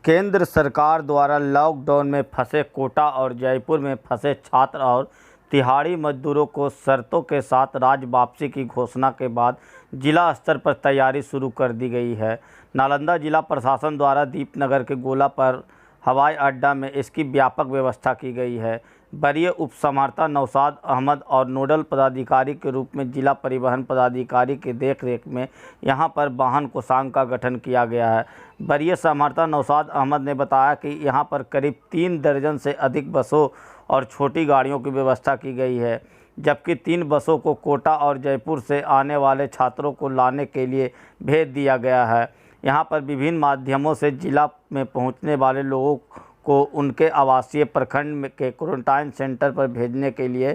केंद्र सरकार द्वारा लॉकडाउन में फंसे कोटा और जयपुर में फंसे छात्र और दिहाड़ी मजदूरों को शर्तों के साथ राज्य वापसी की घोषणा के बाद जिला स्तर पर तैयारी शुरू कर दी गई है। नालंदा जिला प्रशासन द्वारा दीपनगर के गोला पर हवाई अड्डा में इसकी व्यापक व्यवस्था की गई है। वरीय उप समाहर्ता नौशाद अहमद और नोडल पदाधिकारी के रूप में जिला परिवहन पदाधिकारी के देखरेख में यहां पर वाहन कोषांग का गठन किया गया है। वरीय समाहर्ता नौशाद अहमद ने बताया कि यहां पर करीब 3 दर्जन से अधिक बसों और छोटी गाड़ियों की व्यवस्था की गई है, जबकि 3 बसों को कोटा और जयपुर से आने वाले छात्रों को लाने के लिए भेज दिया गया है। यहां पर विभिन्न माध्यमों से जिला में पहुंचने वाले लोगों को उनके आवासीय प्रखंड के क्वारंटाइन सेंटर पर भेजने के लिए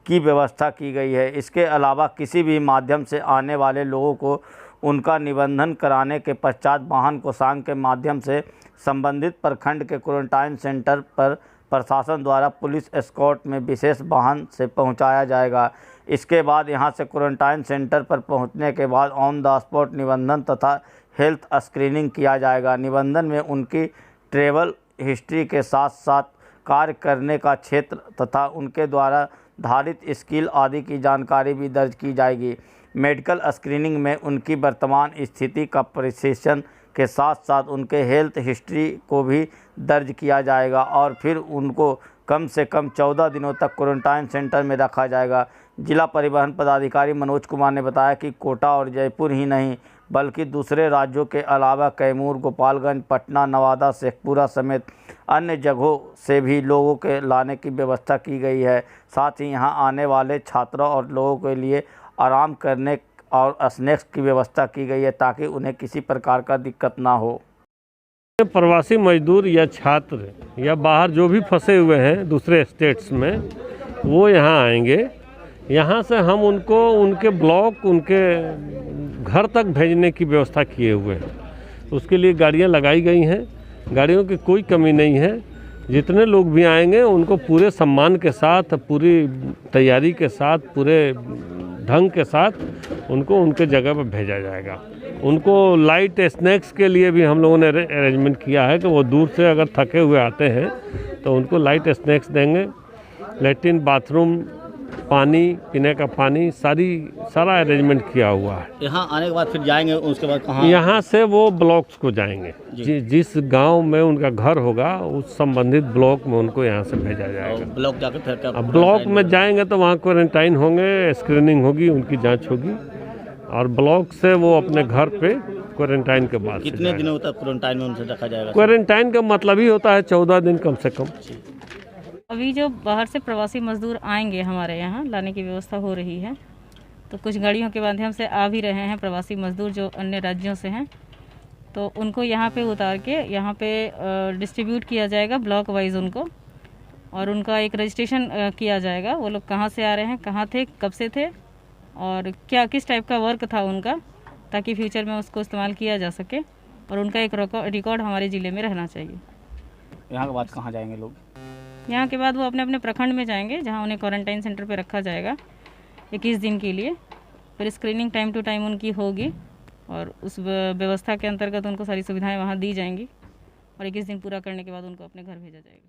की व्यवस्था की गई है। इसके अलावा किसी भी माध्यम से आने वाले लोगों को उनका निबंधन कराने के पश्चात वाहन कोषांग के माध्यम से संबंधित प्रखंड के क्वारंटाइन सेंटर पर प्रशासन द्वारा पुलिस एस्कॉर्ट में विशेष वाहन से पहुंचाया जाएगा। इसके बाद यहां से क्वारंटाइन सेंटर पर पहुंचने के बाद ऑन द स्पॉट निबंधन तथा हेल्थ स्क्रीनिंग किया जाएगा। निबंधन में उनकी ट्रैवल हिस्ट्री के साथ साथ कार्य करने का क्षेत्र तथा उनके द्वारा धारित स्किल आदि की जानकारी भी दर्ज की जाएगी। मेडिकल स्क्रीनिंग में उनकी वर्तमान स्थिति का परीक्षण के साथ साथ उनके हेल्थ हिस्ट्री को भी दर्ज किया जाएगा और फिर उनको कम से कम 14 दिनों तक क्वारंटाइन सेंटर में रखा जाएगा। जिला परिवहन पदाधिकारी मनोज कुमार ने बताया कि कोटा और जयपुर ही नहीं बल्कि दूसरे राज्यों के अलावा कैमूर, गोपालगंज, पटना, नवादा, शेखपुरा समेत अन्य जगहों से भी लोगों के लाने की व्यवस्था की गई है। साथ ही यहां आने वाले छात्रों और लोगों के लिए आराम करने और स्नैक्स की व्यवस्था की गई है ताकि उन्हें किसी प्रकार का दिक्कत ना हो। प्रवासी मजदूर या छात्र या बाहर जो भी फंसे हुए हैं दूसरे स्टेट्स में, वो यहाँ आएंगे। यहाँ से हम उनको उनके ब्लॉक, उनके घर तक भेजने की व्यवस्था किए हुए हैं। उसके लिए गाड़ियाँ लगाई गई हैं, गाड़ियों की कोई कमी नहीं है। जितने लोग भी आएंगे उनको पूरे सम्मान के साथ, पूरी तैयारी के साथ, पूरे ढंग के साथ उनको उनके जगह पर भेजा जाएगा। उनको लाइट स्नैक्स के लिए भी हम लोगों ने अरेंजमेंट किया है कि वो दूर से अगर थके हुए आते हैं तो उनको लाइट स्नैक्स देंगे। लैट्रिन, बाथरूम, पानी, पीने का पानी, सारा अरेंजमेंट किया हुआ है। यहाँ आने के बाद फिर जाएंगे, उसके बाद कहाँ? यहाँ से वो ब्लॉक्स को जाएंगे। जिस गांव में उनका घर होगा उस संबंधित ब्लॉक में उनको यहाँ से भेजा जाएगा। ब्लॉक जाकर फिर अब ब्लॉक में जाएंगे तो वहाँ क्वारंटाइन होंगे, स्क्रीनिंग होगी, उनकी जाँच होगी और ब्लॉक से वो अपने घर पे क्वारंटाइन के बाद कितने दिनों तक क्वारंटाइन में उनसे रखा जाएगा? क्वारंटाइन का मतलब ही होता है 14 दिन कम से कम। अभी जो बाहर से प्रवासी मजदूर आएंगे हमारे यहाँ, लाने की व्यवस्था हो रही है। तो कुछ गाड़ियों के माध्यम से आ भी रहे हैं प्रवासी मजदूर जो अन्य राज्यों से हैं, तो उनको यहाँ पे उतार के यहाँ पे डिस्ट्रीब्यूट किया जाएगा ब्लॉक वाइज उनको, और उनका एक रजिस्ट्रेशन किया जाएगा। वो लोग कहाँ से आ रहे हैं, कहाँ थे, कब से थे और क्या किस टाइप का वर्क था उनका, ताकि फ्यूचर में उसको इस्तेमाल किया जा सके और उनका एक रिकॉर्ड हमारे ज़िले में रहना चाहिए। यहाँ के बाद कहाँ जाएंगे लोग? यहाँ के बाद वो अपने अपने प्रखंड में जाएंगे जहाँ उन्हें क्वारंटाइन सेंटर पे रखा जाएगा 21 दिन के लिए। फिर स्क्रीनिंग टाइम टू टाइम उनकी होगी और उस व्यवस्था के अंतर्गत उनको सारी सुविधाएं वहाँ दी जाएंगी और 21 दिन पूरा करने के बाद उनको अपने घर भेजा जाएगा।